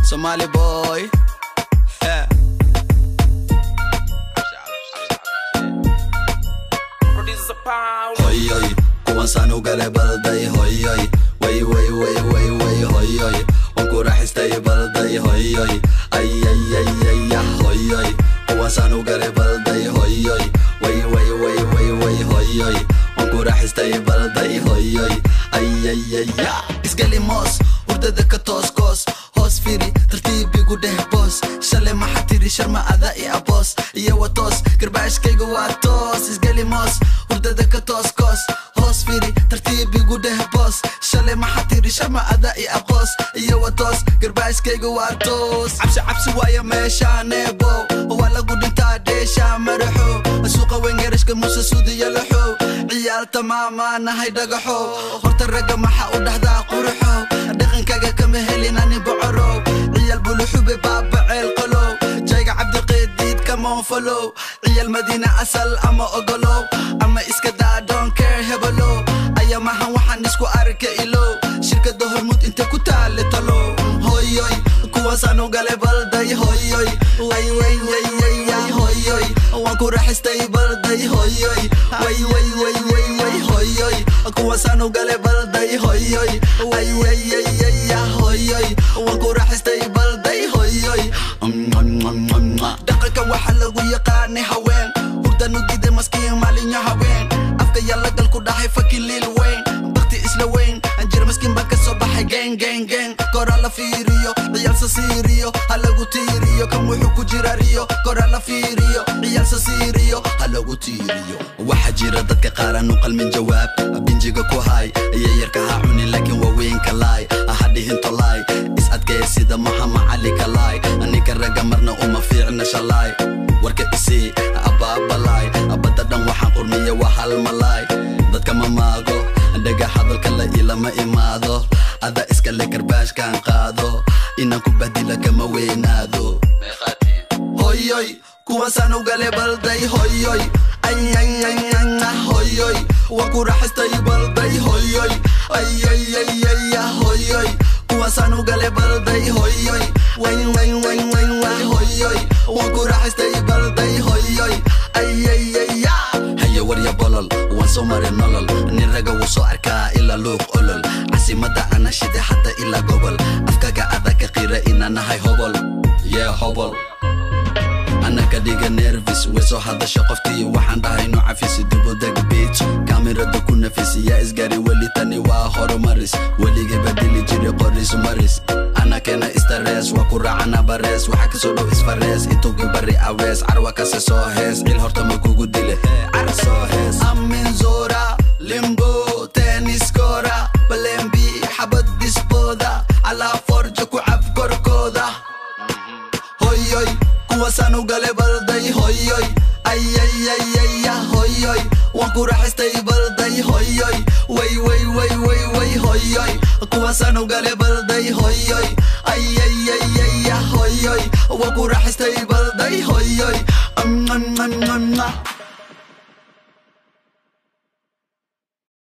Somali boy. Yeah. Hoy hoy, kuwan saan u galay balday hoy hoy. Way way way way way hoy hoy. Waan ku raaxaystay balday hoy hoy. Ay ay ay ay hoy hoy. Kuwan saan u galay balday hoy hoy. Way way way way way hoy hoy. Waan ku raaxaystay balday hoy hoy. Ay ay ay isgali moos urdada ka toos koos. Hoos firi tartiib igu dheh boos. Shalay maxaa tiri sharma ada i aboos. Iyo waa toos garbaashkayga waa toos. Isgali moos urdada ka toos koos. Hoos firi tartiib igu dheh boos. Shalay maxaa tiri sharma ada i aboos. Iyo waa toos garbaashkayga waa toos. Cabsi cabsi waaya meeshaan eebo. Waa lagu dhintaa dheesha madaxo. Suuqa weyn garashka muuse suudiya laxo. Ciyaal tamaama nahay dhagaxo. Horta ragga maxaa u dhahdaa quruxo. dhaqankaaga kama helin ani bocoro. ciyaal buluxube baaba ceel qalo. jayga cabdiqeediid kama falo. ciyaal madiina asal ama ogolo. ama iska daa don't care hebelo. ayamahan waxaan isku arka ilo. shirkada hormud inta ku taale talo. hoy hoy kuwaasaan u galay balday hoy hoy. way way way way hoy hoy. waan ku raaxaystay balday hoy hoy. way way way way way hoy hoy. kuwaasaan u galay balday hoy hoy. way way way hoy hoy. waan ku raaxaystay balday hoy hoy. dhaqanka waxa lagu yaqaanay haween. hurdan u diiday maskiin maalinyo haween. afka yalla gal ku dhahay fakin lil weyn. bakti isla weyn anjir maskiin baa ka soo baxay gang gang gang. kora la fiiriyo ciyaal sasiiriyo ha lagu tiiriyo. kan wuxuu ku jira riyo kora la fiiriyo ciyaal sasiiriyo ha lagu tiiriyo. waxa jira dadka qaaraan u qalmin jawaab. binjiga ku hay iyo yarka ha cunin laakiin waa weyn ka laay. ha dhihin tolaay is adkeysida maxama cali ka laay. ninka ragga marna uma fiicna shalaay. warka isii abaabalaay. abada dhan waxaan qurmiya waa hal malaay. dadka ma maago dhaga hadalka la ilama imaado. ada iska le karbaashkaan qaado. inaan ku badila kama weynaado. hoy hoy kuwaasaan u galay balday hoy hoy. ay ay ay hoy hoy. waan ku raaxaystay balday hoy hoy. ay ay ay ay hoy hoy. kuwaasaan u galay balday hoy hoy. way way way way way hoy hoy. waan ku raaxaystay balday hoy hoy. ay ay ay haye warya bolol waan soo maray nolol. nin raga wuu soo arkaa ilaa luuq olol. casimada ana shide hadda ilaa gobol. afkaga adaka qira inaan nahay hobol. yee hobol أنا كديجا نيرفيس وسو هذا شقفتي وحن راهي نوع عفيسي دبو داك بيت كاميرا دكو نفسي يا إسقاري ولي تاني واخر مارس ولي جبدلي جري قريس ومارس أنا كنا استرس وكورا عنا برس وحكي سولو إسفرس إتو جبري عويس عروا كاسي سوهيس الهورتا مكو قدلي عرسوهيس أمين زورا ليمبو تنس كورا بلمبي حبد ديسبودا على فرجكو عب كوركودا هوي هوي kuwaasaan u galay balday hoy hoy. ay ay ay ay hoy hoy. waan ku raaxaystay balday hoy hoy. way way way way way hoy hoy. kuwaasaan u galay balday hoy hoy. ay ay ay ay hoy hoy. waan ku raaxaystay balday hoy hoy.